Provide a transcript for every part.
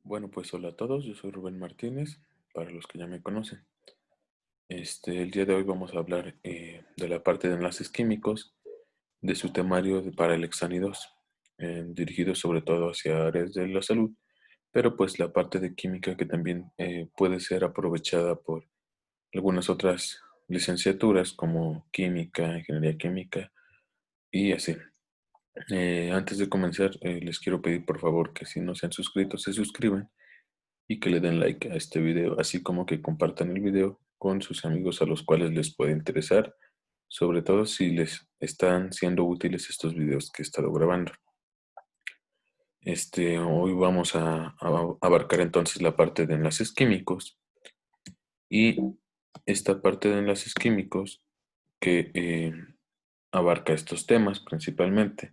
Bueno, pues hola a todos, yo soy Rubén Martínez, para los que ya me conocen. El día de hoy vamos a hablar de la parte de enlaces químicos, de su temario para el Exani 2, dirigido sobre todo hacia áreas de la salud, pero pues la parte de química que también puede ser aprovechada por algunas otras licenciaturas como química, ingeniería química y así. Antes de comenzar, les quiero pedir por favor que si no se han suscrito, se suscriban y que le den like a este video, así como que compartan el video con sus amigos a los cuales les puede interesar, sobre todo si les están siendo útiles estos videos que he estado grabando. Hoy vamos a abarcar entonces la parte de enlaces químicos y esta parte de enlaces químicos que abarca estos temas principalmente,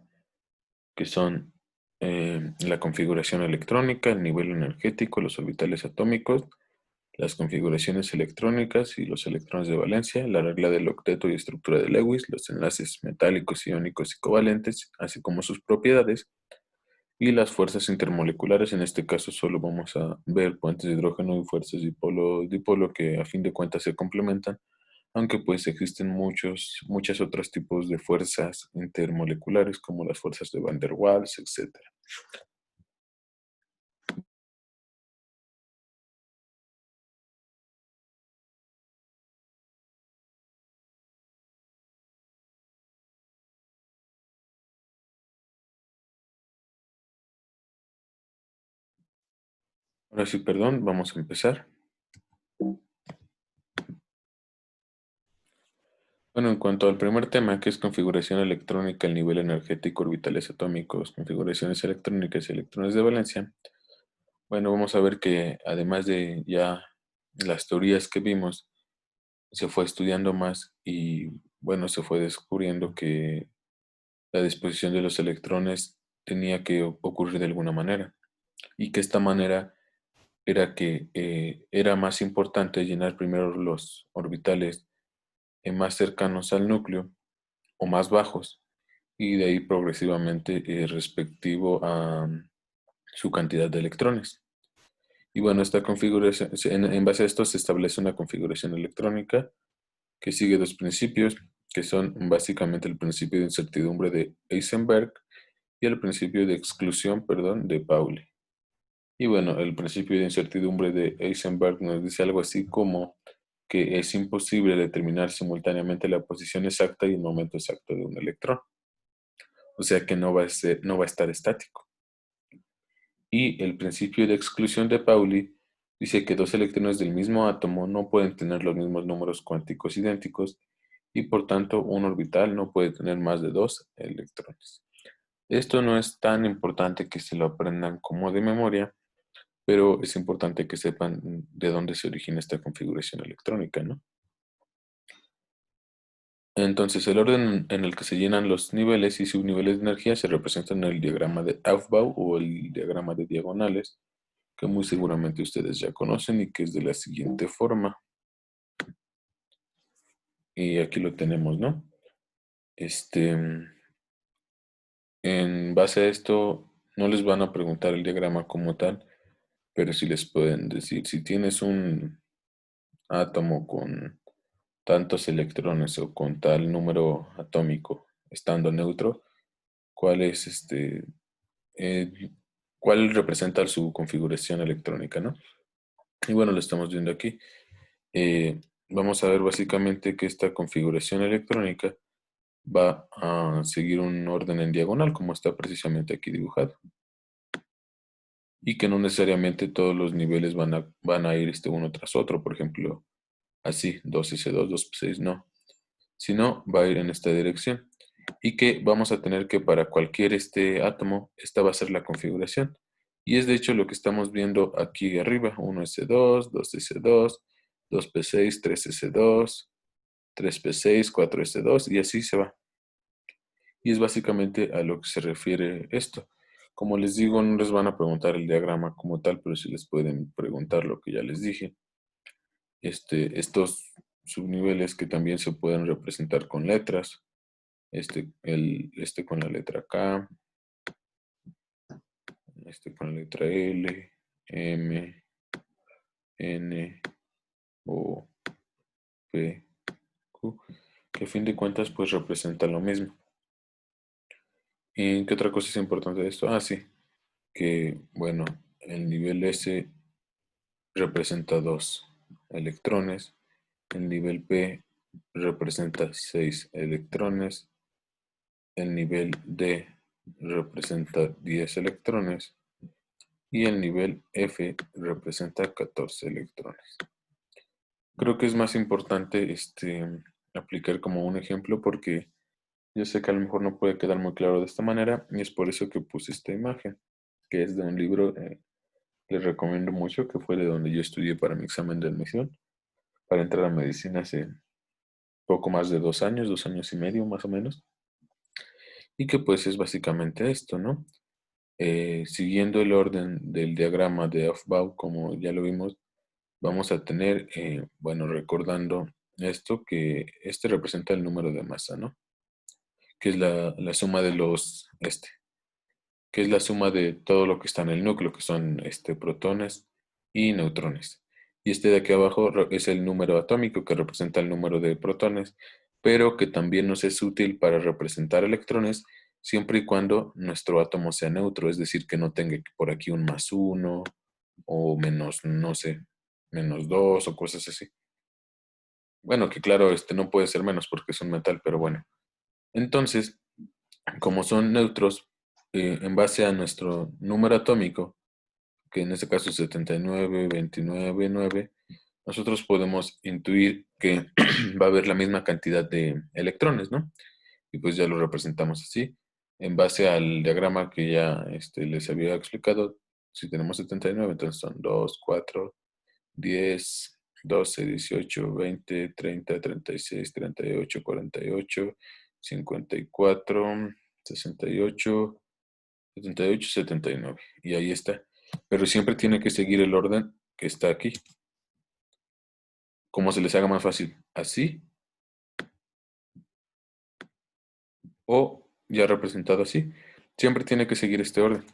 que son la configuración electrónica, el nivel energético, los orbitales atómicos, las configuraciones electrónicas y los electrones de valencia, la regla del octeto y estructura de Lewis, los enlaces metálicos, iónicos y covalentes, así como sus propiedades, y las fuerzas intermoleculares. En este caso solo vamos a ver puentes de hidrógeno y fuerzas dipolo que a fin de cuentas se complementan, aunque pues existen muchos otros tipos de fuerzas intermoleculares como las fuerzas de Van der Waals, etc. Ahora sí, perdón, vamos a empezar. Bueno, en cuanto al primer tema, que es configuración electrónica, el nivel energético, orbitales atómicos, configuraciones electrónicas y electrones de valencia, bueno, vamos a ver que además de ya las teorías que vimos, se fue estudiando más y bueno, se fue descubriendo que la disposición de los electrones tenía que ocurrir de alguna manera y que esta manera era que era más importante llenar primero los orbitales más cercanos al núcleo o más bajos, y de ahí progresivamente respectivo a su cantidad de electrones. Y bueno, esta configuración, en base a esto se establece una configuración electrónica que sigue dos principios, que son básicamente el principio de incertidumbre de Heisenberg y el principio de exclusión, perdón, de Pauli. Y bueno, el principio de incertidumbre de Heisenberg nos dice algo así como que es imposible determinar simultáneamente la posición exacta y el momento exacto de un electrón. O sea que no va a estar estático. Y el principio de exclusión de Pauli dice que dos electrones del mismo átomo no pueden tener los mismos números cuánticos idénticos y por tanto un orbital no puede tener más de dos electrones. Esto no es tan importante que se lo aprendan como de memoria, pero es importante que sepan de dónde se origina esta configuración electrónica, ¿no? Entonces, el orden en el que se llenan los niveles y subniveles de energía se representan en el diagrama de Aufbau o el diagrama de diagonales, que muy seguramente ustedes ya conocen y que es de la siguiente forma. Y aquí lo tenemos, ¿no? Este, en base a esto, no les van a preguntar el diagrama como tal, pero sí les pueden decir, si tienes un átomo con tantos electrones o con tal número atómico estando neutro, ¿cuál es eh, cuál representa su configuración electrónica, ¿no? Y bueno, lo estamos viendo aquí. Vamos a ver básicamente que esta configuración electrónica va a seguir un orden en diagonal, como está precisamente aquí dibujado. Y que no necesariamente todos los niveles van a ir uno tras otro, por ejemplo, así, 2s2, 2p6, no. Sino va a ir en esta dirección. Y que vamos a tener que para cualquier átomo, esta va a ser la configuración. Y es de hecho lo que estamos viendo aquí arriba, 1s2, 2s2, 2p6, 3s2, 3p6, 4s2 y así se va. Y es básicamente a lo que se refiere esto. Como les digo, no les van a preguntar el diagrama como tal, pero sí les pueden preguntar lo que ya les dije. Estos subniveles que también se pueden representar con letras. Este con la letra K, este con la letra L, M, N, O, P, Q, que a fin de cuentas pues representa lo mismo. ¿Y qué otra cosa es importante de esto? Ah, sí, que bueno, el nivel S representa 2 electrones, el nivel P representa 6 electrones, el nivel D representa 10 electrones y el nivel F representa 14 electrones. Creo que es más importante aplicar como un ejemplo porque yo sé que a lo mejor no puede quedar muy claro de esta manera y es por eso que puse esta imagen, que es de un libro, les recomiendo mucho, que fue de donde yo estudié para mi examen de admisión, para entrar a medicina hace poco más de 2 años, 2 años y medio más o menos, y que pues es básicamente esto, ¿no? Siguiendo el orden del diagrama de Aufbau, como ya lo vimos, vamos a tener, bueno, recordando esto, que este representa el número de masa, ¿no? Que es la suma de que es la suma de todo lo que está en el núcleo, que son protones y neutrones. Y este de aquí abajo es el número atómico, que representa el número de protones, pero que también nos es útil para representar electrones siempre y cuando nuestro átomo sea neutro, es decir, que no tenga por aquí un +1 o menos, no sé, -2 o cosas así. Bueno, que claro, no puede ser menos porque es un metal, pero bueno. Entonces, como son neutros, en base a nuestro número atómico, que en este caso es 79, 29, 9, nosotros podemos intuir que va a haber la misma cantidad de electrones, ¿no? Y pues ya lo representamos así. En base al diagrama que ya les había explicado, si tenemos 79, entonces son 2, 4, 10, 12, 18, 20, 30, 36, 38, 48, 54, 68, 78, 79. Y ahí está. Pero siempre tiene que seguir el orden que está aquí. Como se les haga más fácil. Así o ya representado así. Siempre tiene que seguir este orden.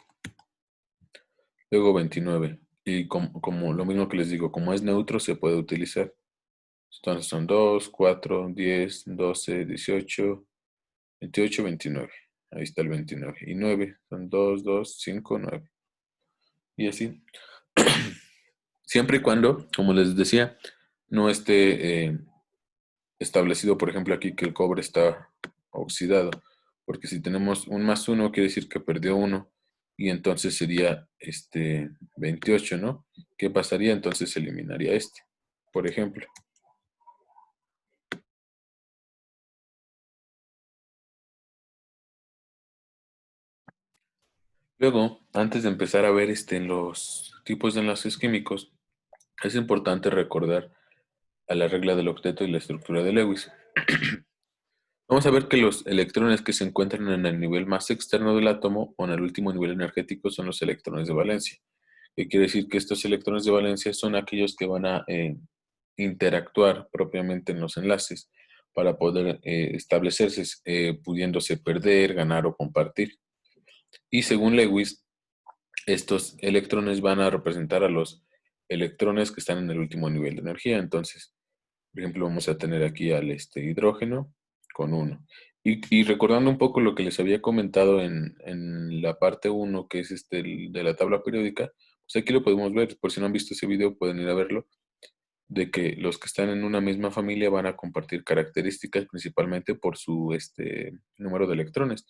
Luego 29. Y como lo mismo que les digo, como es neutro, se puede utilizar. Entonces son 2, 4, 10, 12, 18, 28, 29. Ahí está el 29. Y 9. Son 2, 2, 5, 9. Y así. Siempre y cuando, como les decía, no esté establecido, por ejemplo, aquí que el cobre está oxidado. Porque si tenemos un +1, quiere decir que perdió uno. Y entonces sería 28, ¿no? ¿Qué pasaría? Entonces se eliminaría por ejemplo. Luego, antes de empezar a ver los tipos de enlaces químicos, es importante recordar a la regla del octeto y la estructura de Lewis. Vamos a ver que los electrones que se encuentran en el nivel más externo del átomo o en el último nivel energético son los electrones de valencia. ¿Qué quiere decir? Que estos electrones de valencia son aquellos que van a interactuar propiamente en los enlaces para poder establecerse, pudiéndose perder, ganar o compartir. Y según Lewis, estos electrones van a representar a los electrones que están en el último nivel de energía. Entonces, por ejemplo, vamos a tener aquí al hidrógeno con uno. Y recordando un poco lo que les había comentado en la parte uno, que es de la tabla periódica, pues aquí lo podemos ver. Por si no han visto ese video, pueden ir a verlo, de que los que están en una misma familia van a compartir características principalmente por su número de electrones.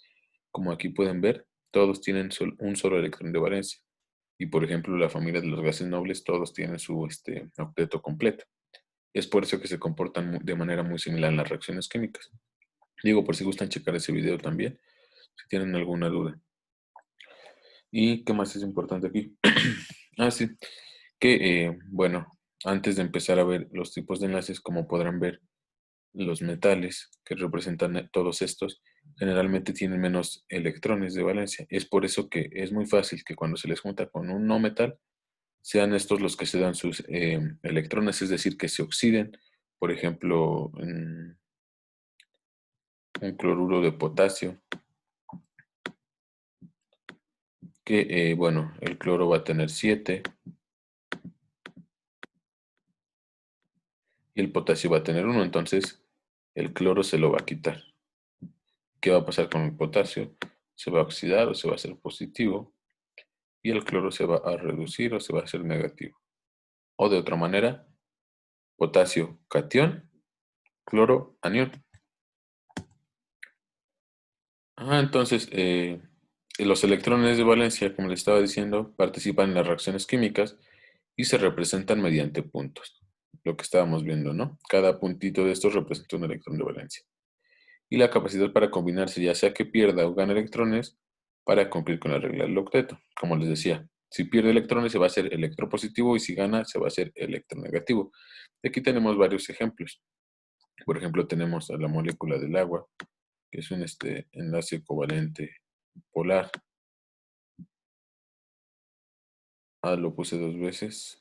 Como aquí pueden ver, todos tienen un solo electrón de valencia. Y por ejemplo, la familia de los gases nobles, todos tienen su octeto completo. Es por eso que se comportan de manera muy similar en las reacciones químicas. Digo, por si gustan checar ese video también, si tienen alguna duda. ¿Y qué más es importante aquí? Ah, sí, que bueno, antes de empezar a ver los tipos de enlaces, como podrán ver, los metales que representan todos estos generalmente tienen menos electrones de valencia. Es por eso que es muy fácil que cuando se les junta con un no metal, sean estos los que se dan sus electrones, es decir, que se oxiden. Por ejemplo, un cloruro de potasio, que bueno, el cloro va a tener 7, y el potasio va a tener 1, entonces el cloro se lo va a quitar. ¿Qué va a pasar con el potasio? Se va a oxidar o se va a hacer positivo y el cloro se va a reducir o se va a hacer negativo. O de otra manera, potasio catión, cloro anión. Entonces, los electrones de valencia, como les estaba diciendo, participan en las reacciones químicas y se representan mediante puntos. Lo que estábamos viendo, ¿no? Cada puntito de estos representa un electrón de valencia. Y la capacidad para combinarse, ya sea que pierda o gane electrones, para cumplir con la regla del octeto. Como les decía, si pierde electrones se va a hacer electropositivo y si gana se va a hacer electronegativo. Aquí tenemos varios ejemplos. Por ejemplo, tenemos a la molécula del agua, que es un enlace covalente polar. Lo puse 2 veces.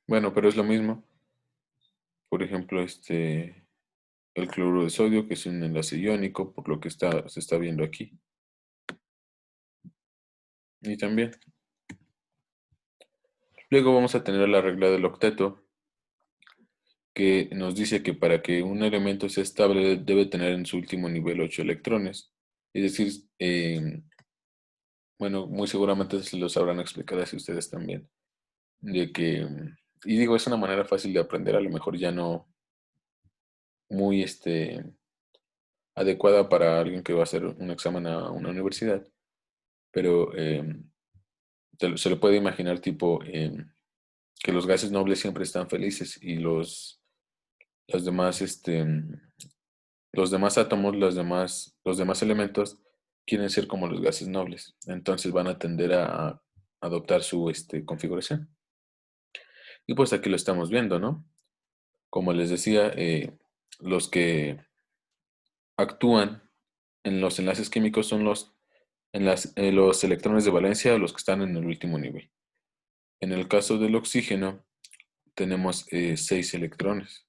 Bueno, pero es lo mismo. Por ejemplo, el cloruro de sodio, que es un enlace iónico, por lo que se está viendo aquí. Y también. Luego vamos a tener la regla del octeto, que nos dice que para que un elemento sea estable debe tener en su último nivel 8 electrones. Es decir, bueno, muy seguramente se los habrán explicado así ustedes también. De que, y digo, es una manera fácil de aprender, a lo mejor ya no muy adecuada para alguien que va a hacer un examen a una universidad, pero se lo puede imaginar tipo que los gases nobles siempre están felices y los demás, los demás átomos, los demás elementos quieren ser como los gases nobles. Entonces van a tender a adoptar su configuración. Y pues aquí lo estamos viendo, ¿no? Como les decía, los que actúan en los enlaces químicos son los electrones de valencia, los que están en el último nivel. En el caso del oxígeno, tenemos 6 electrones.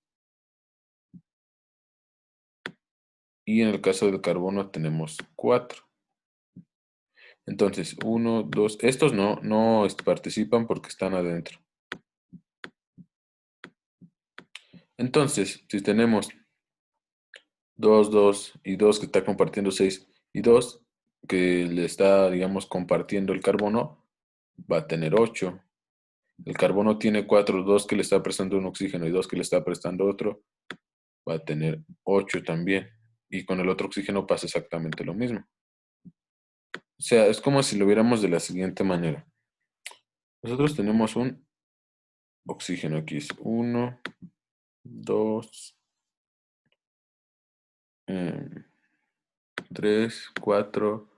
Y en el caso del carbono tenemos 4. Entonces, 1, 2, estos no participan porque están adentro. Entonces, si tenemos 2, 2 y 2 que está compartiendo 6 y 2 que le está, digamos, compartiendo el carbono, va a tener 8. El carbono tiene 4, 2 que le está prestando un oxígeno y 2 que le está prestando otro, va a tener 8 también. Y con el otro oxígeno pasa exactamente lo mismo. O sea, es como si lo viéramos de la siguiente manera. Nosotros tenemos un oxígeno aquí, es 1, 2, 3, 4,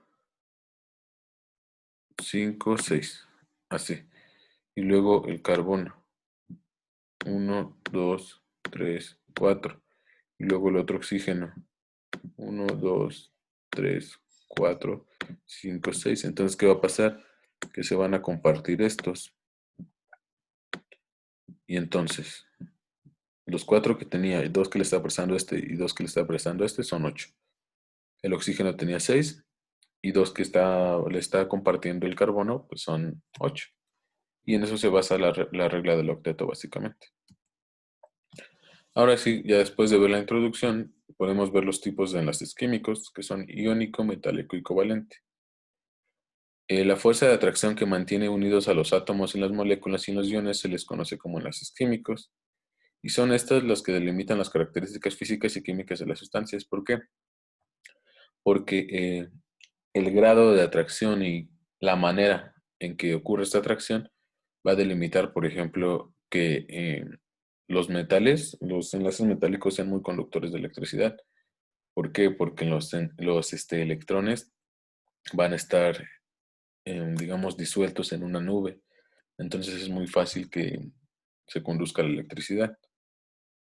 5, 6. Así. Y luego el carbono. 1, 2, 3, 4. Y luego el otro oxígeno. 1, 2, 3, 4, 5, 6. Entonces, ¿qué va a pasar? Que se van a compartir estos. Y entonces, los 4 que tenía, y 2 que le está prestando y 2 que le está prestando son 8. El oxígeno tenía 6 y 2 que le está compartiendo el carbono, pues son 8. Y en eso se basa la regla del octeto, básicamente. Ahora sí, ya después de ver la introducción, podemos ver los tipos de enlaces químicos, que son iónico, metálico y covalente. La fuerza de atracción que mantiene unidos a los átomos en las moléculas y en los iones se les conoce como enlaces químicos. Y son estas las que delimitan las características físicas y químicas de las sustancias. ¿Por qué? Porque el grado de atracción y la manera en que ocurre esta atracción va a delimitar, por ejemplo, que los enlaces metálicos sean muy conductores de electricidad. ¿Por qué? Porque los electrones van a estar, digamos, disueltos en una nube. Entonces es muy fácil que se conduzca la electricidad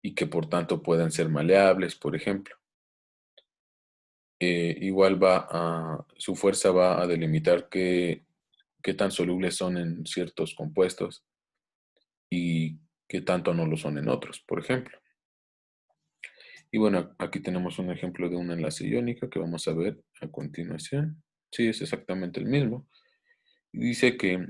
y que por tanto puedan ser maleables, por ejemplo. Igual su fuerza va a delimitar qué tan solubles son en ciertos compuestos y qué tanto no lo son en otros, por ejemplo. Y bueno, aquí tenemos un ejemplo de un enlace iónico que vamos a ver a continuación. Sí, es exactamente el mismo. Y dice que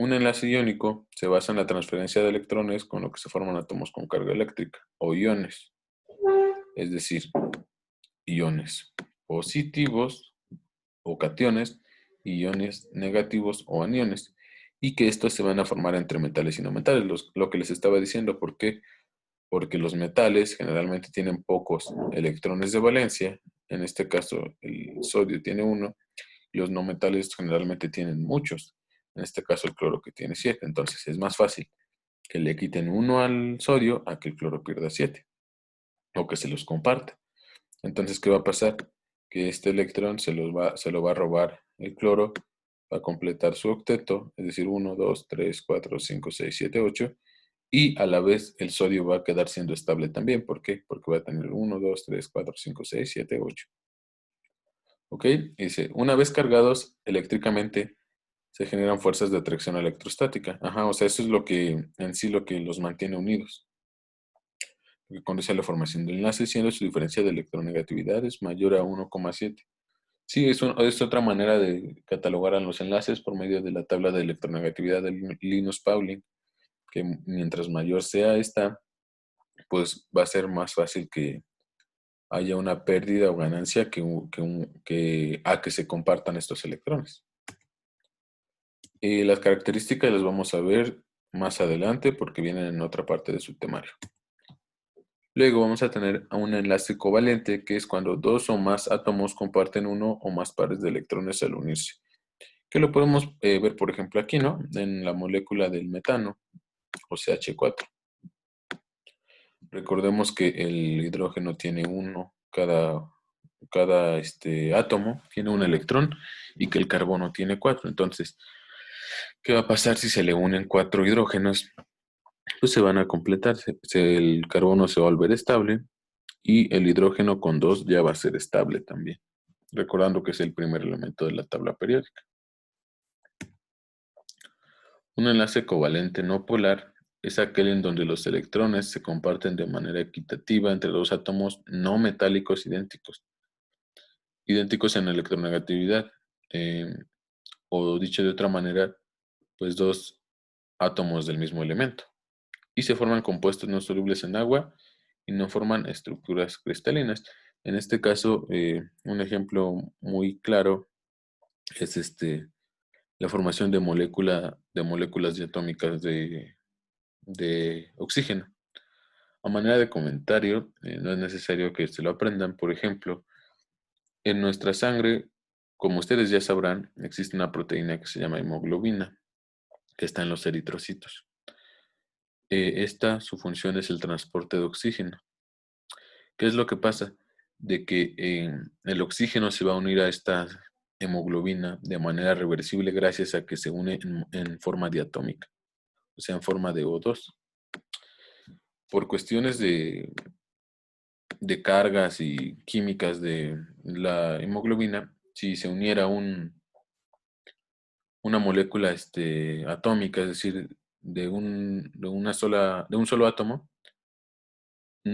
Un enlace iónico se basa en la transferencia de electrones con lo que se forman átomos con carga eléctrica o iones, es decir, iones positivos o cationes, iones negativos o aniones, y que estos se van a formar entre metales y no metales, lo que les estaba diciendo. ¿Por qué? Porque los metales generalmente tienen pocos electrones de valencia, en este caso el sodio tiene uno, y los no metales generalmente tienen muchos, en este caso el cloro que tiene 7, entonces es más fácil que le quiten uno al sodio a que el cloro pierda 7, o que se los comparte. Entonces, ¿qué va a pasar? Que este electrón se lo va a robar el cloro, va a completar su octeto, es decir, 1, 2, 3, 4, 5, 6, 7, 8, y a la vez el sodio va a quedar siendo estable también. ¿Por qué? Porque va a tener 1, 2, 3, 4, 5, 6, 7, 8. ¿Ok? Dice, una vez cargados eléctricamente, se generan fuerzas de atracción electrostática. Ajá, o sea, eso es lo que, en sí, lo que los mantiene unidos, que conduce a la formación de enlaces, siendo su diferencia de electronegatividad es mayor a 1,7. Sí, es otra manera de catalogar a los enlaces por medio de la tabla de electronegatividad de Linus Pauling, que mientras mayor sea esta, pues va a ser más fácil que haya una pérdida o ganancia que se compartan estos electrones. Las características las vamos a ver más adelante porque vienen en otra parte de su temario. Luego vamos a tener a un enlace covalente, que es cuando dos o más átomos comparten uno o más pares de electrones al unirse. Que lo podemos ver, por ejemplo, aquí, ¿no? En la molécula del metano, o CH4. Recordemos que el hidrógeno tiene uno, cada átomo tiene un electrón y que el carbono tiene 4. Entonces, ¿qué va a pasar si se le unen 4 hidrógenos? Pues se van a completar, el carbono se va a volver estable y el hidrógeno con 2 ya va a ser estable también, recordando que es el primer elemento de la tabla periódica. Un enlace covalente no polar es aquel en donde los electrones se comparten de manera equitativa entre dos átomos no metálicos idénticos en electronegatividad, eh, o dicho de otra manera, pues dos átomos del mismo elemento, y se forman compuestos no solubles en agua y no forman estructuras cristalinas. En este caso, un ejemplo muy claro es la formación de moléculas diatómicas de oxígeno. A manera de comentario, no es necesario que se lo aprendan. Por ejemplo, en nuestra sangre, como ustedes ya sabrán, existe una proteína que se llama hemoglobina, que está en los eritrocitos. Su función es el transporte de oxígeno. ¿Qué es lo que pasa? De que el oxígeno se va a unir a esta hemoglobina de manera reversible gracias a que se une en forma diatómica, o sea, en forma de O2. Por cuestiones de cargas y químicas de la hemoglobina, si se uniera una molécula atómica, es decir, de un solo átomo,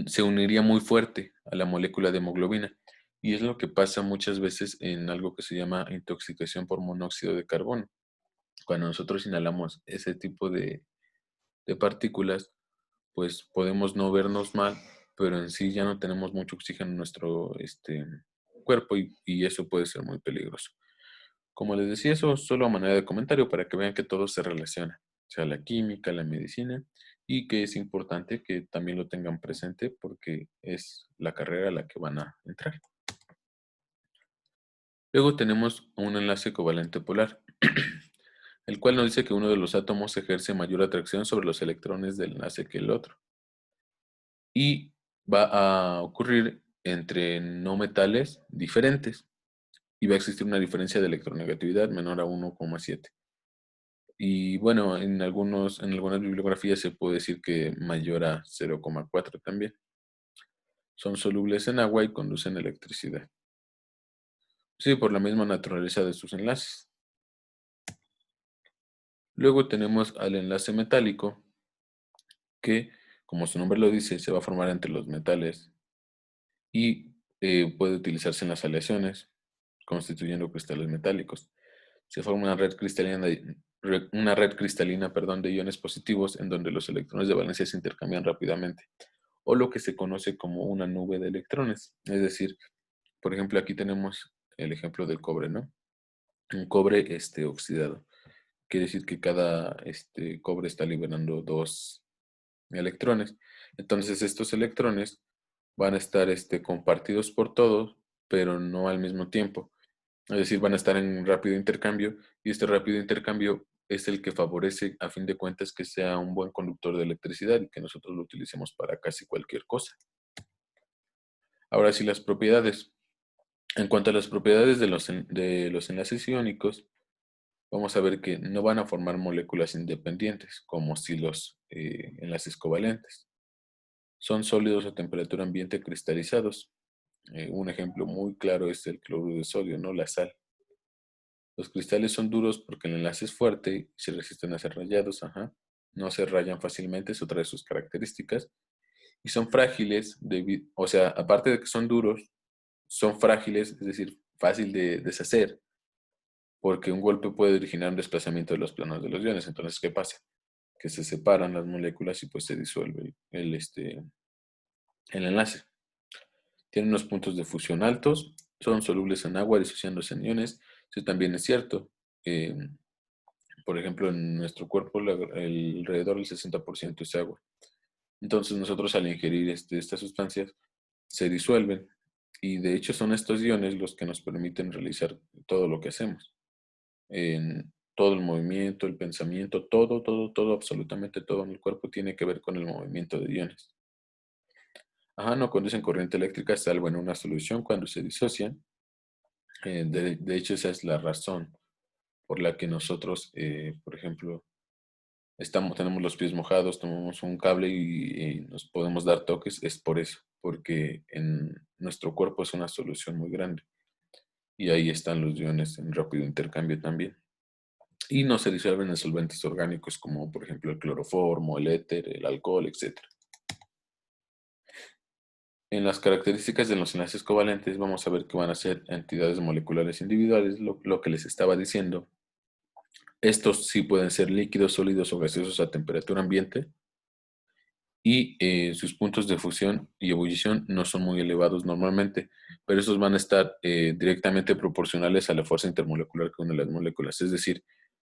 se uniría muy fuerte a la molécula de hemoglobina. Y es lo que pasa muchas veces en algo que se llama intoxicación por monóxido de carbono. Cuando nosotros inhalamos ese tipo de partículas, pues podemos no vernos mal, pero en sí ya no tenemos mucho oxígeno en nuestro cuerpo y eso puede ser muy peligroso. Como les decía, eso solo a manera de comentario para que vean que todo se relaciona, o sea, la química, la medicina, y que es importante que también lo tengan presente porque es la carrera a la que van a entrar. Luego tenemos un enlace covalente polar, el cual nos dice que uno de los átomos ejerce mayor atracción sobre los electrones del enlace que el otro. Y va a ocurrir entre no metales diferentes y va a existir una diferencia de electronegatividad menor a 1,7. Y bueno, en algunas bibliografías se puede decir que mayor a 0,4 también. Son solubles en agua y conducen electricidad. Sí, por la misma naturaleza de sus enlaces. Luego tenemos al enlace metálico, que, como su nombre lo dice, se va a formar entre los metales y puede utilizarse en las aleaciones, constituyendo cristales metálicos. Se forma una red cristalina una red cristalina, perdón, de iones positivos en donde los electrones de valencia se intercambian rápidamente, o lo que se conoce como una nube de electrones. Es decir, por ejemplo, aquí tenemos el ejemplo del cobre, ¿no? Un cobre oxidado. Quiere decir que cada cobre está liberando dos electrones. Entonces estos electrones van a estar compartidos por todos, pero no al mismo tiempo. Es decir, van a estar en un rápido intercambio y este rápido intercambio es el que favorece, a fin de cuentas, que sea un buen conductor de electricidad y que nosotros lo utilicemos para casi cualquier cosa. Ahora sí, las propiedades. En cuanto a las propiedades de los enlaces iónicos, vamos a ver que no van a formar moléculas independientes, como si los enlaces covalentes. Son sólidos a temperatura ambiente cristalizados. Un ejemplo muy claro es el cloruro de sodio, ¿no? La sal. Los cristales son duros porque el enlace es fuerte y se resisten a ser rayados, ajá. No se rayan fácilmente, es otra de sus características. Y son frágiles, o sea, aparte de que son duros, son frágiles, es decir, fácil de deshacer, porque un golpe puede originar un desplazamiento de los planos de los iones. Entonces, ¿qué pasa? Que se separan las moléculas y pues se disuelve el enlace. Tienen unos puntos de fusión altos, son solubles en agua disociándose en iones. Eso también es cierto. Eh, por ejemplo, en nuestro cuerpo alrededor del 60% es agua. Entonces nosotros al ingerir estas sustancias se disuelven y de hecho son estos iones los que nos permiten realizar todo lo que hacemos. En todo el movimiento, el pensamiento, todo, absolutamente todo en el cuerpo tiene que ver con el movimiento de iones. Ajá, no conducen corriente eléctrica salvo en una solución cuando se disocian. De hecho, esa es la razón por la que nosotros, por ejemplo, tenemos los pies mojados, tomamos un cable y nos podemos dar toques, es por eso, porque en nuestro cuerpo es una solución muy grande y ahí están los iones en rápido intercambio también. Y no se disuelven en solventes orgánicos como por ejemplo el cloroformo, el éter, el alcohol, etc. En las características de los enlaces covalentes vamos a ver que van a ser entidades moleculares individuales, lo que les estaba diciendo. Estos sí pueden ser líquidos, sólidos o gaseosos a temperatura ambiente y sus puntos de fusión y ebullición no son muy elevados normalmente, pero estos van a estar directamente proporcionales a la fuerza intermolecular que une las moléculas. Es decir,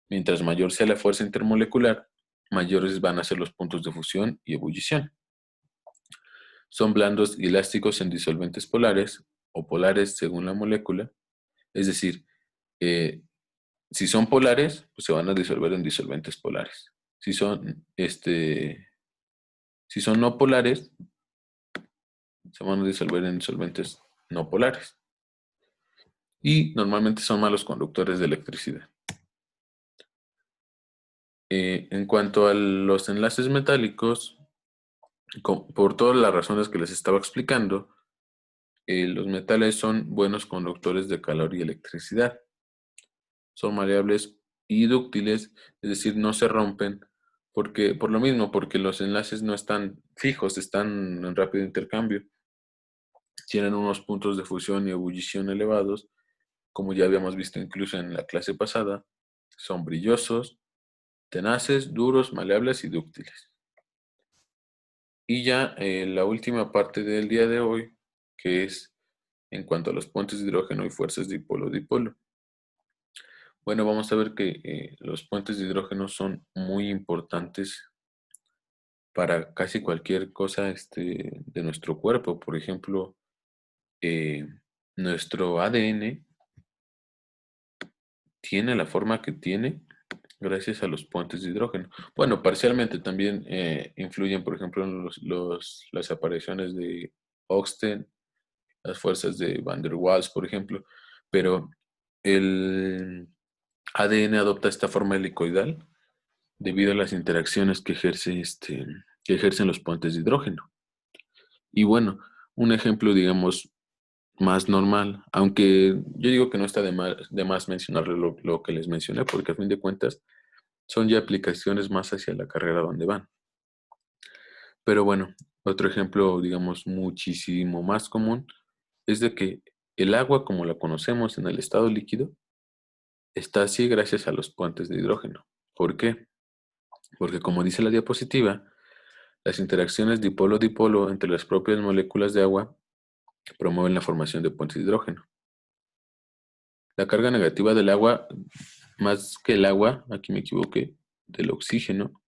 mientras mayor sea la fuerza intermolecular, mayores van a ser los puntos de fusión y ebullición. Son blandos y elásticos en disolventes polares o polares según la molécula. Es decir, eh, si son polares, pues se van a disolver en disolventes polares. Si son no polares, se van a disolver en disolventes no polares. Y normalmente son malos conductores de electricidad. En cuanto a los enlaces metálicos, por todas las razones que les estaba explicando, los metales son buenos conductores de calor y electricidad. Son maleables y dúctiles, es decir, no se rompen por lo mismo, porque los enlaces no están fijos, están en rápido intercambio. Tienen unos puntos de fusión y ebullición elevados, como ya habíamos visto incluso en la clase pasada. Son brillosos, tenaces, duros, maleables y dúctiles. Y ya la última parte del día de hoy, que es en cuanto a los puentes de hidrógeno y fuerzas dipolo-dipolo. Bueno, vamos a ver que los puentes de hidrógeno son muy importantes para casi cualquier cosa de nuestro cuerpo. Por ejemplo, eh, nuestro ADN tiene la forma que tiene gracias a los puentes de hidrógeno. Bueno, parcialmente también influyen, por ejemplo, en las apariciones de Oxten, las fuerzas de Van der Waals, por ejemplo, pero el ADN adopta esta forma helicoidal debido a las interacciones que ejercen los puentes de hidrógeno. Y bueno, un ejemplo, digamos, más normal, aunque yo digo que no está de más mencionarle lo que les mencioné, porque a fin de cuentas son ya aplicaciones más hacia la carrera donde van. Pero bueno, otro ejemplo, digamos, muchísimo más común es de que el agua como la conocemos en el estado líquido está así gracias a los puentes de hidrógeno. ¿Por qué? Porque como dice la diapositiva, las interacciones dipolo-dipolo entre las propias moléculas de agua promueven la formación de puentes de hidrógeno. La carga negativa del agua, más que el agua, aquí me equivoqué, del oxígeno,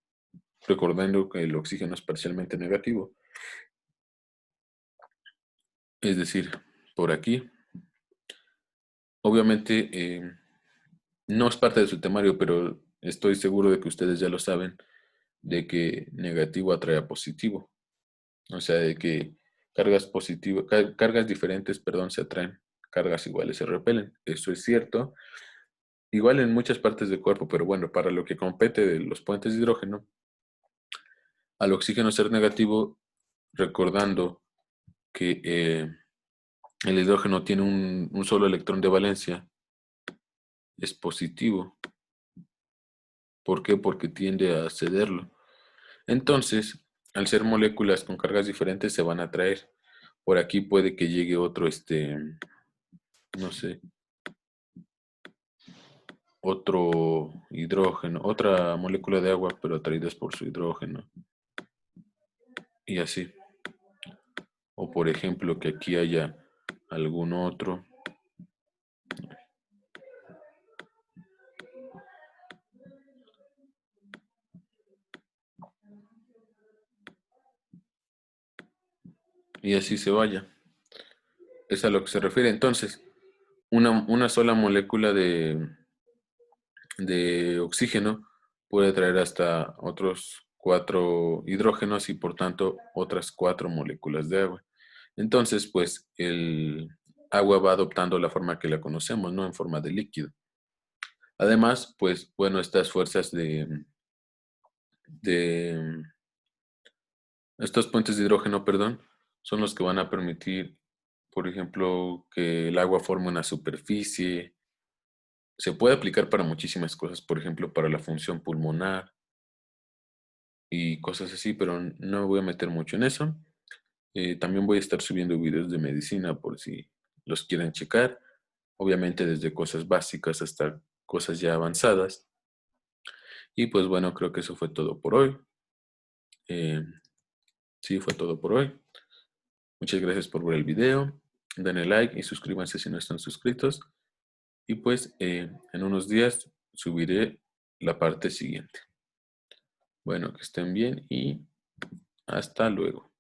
recordando que el oxígeno es parcialmente negativo, es decir, por aquí. Obviamente no es parte de su temario, pero estoy seguro de que ustedes ya lo saben, de que negativo atrae a positivo. O sea, de que cargas positivas, cargas diferentes, perdón, se atraen, cargas iguales se repelen. Eso es cierto. Igual en muchas partes del cuerpo, pero bueno, para lo que compete de los puentes de hidrógeno, al oxígeno ser negativo, recordando que el hidrógeno tiene un solo electrón de valencia, es positivo. ¿Por qué? Porque tiende a cederlo. Entonces, al ser moléculas con cargas diferentes, se van a atraer. Por aquí puede que llegue otro, no sé, otro hidrógeno, otra molécula de agua, pero atraídas por su hidrógeno. Y así. O por ejemplo, que aquí haya algún otro. Y así se vaya. Es a lo que se refiere. Entonces, una sola molécula de oxígeno puede traer hasta otros 4 hidrógenos y por tanto otras 4 moléculas de agua. Entonces, pues el agua va adoptando la forma que la conocemos, ¿no? En forma de líquido. Además, pues bueno, estas fuerzas de estos puentes de hidrógeno, perdón, son los que van a permitir, por ejemplo, que el agua forme una superficie. Se puede aplicar para muchísimas cosas, por ejemplo, para la función pulmonar y cosas así, pero no me voy a meter mucho en eso. También voy a estar subiendo videos de medicina por si los quieren checar, obviamente desde cosas básicas hasta cosas ya avanzadas. Y pues bueno, creo que eso fue todo por hoy. Eh, sí, fue todo por hoy. Muchas gracias por ver el video. Denle like y suscríbanse si no están suscritos. Y pues en unos días subiré la parte siguiente. Bueno, que estén bien y hasta luego.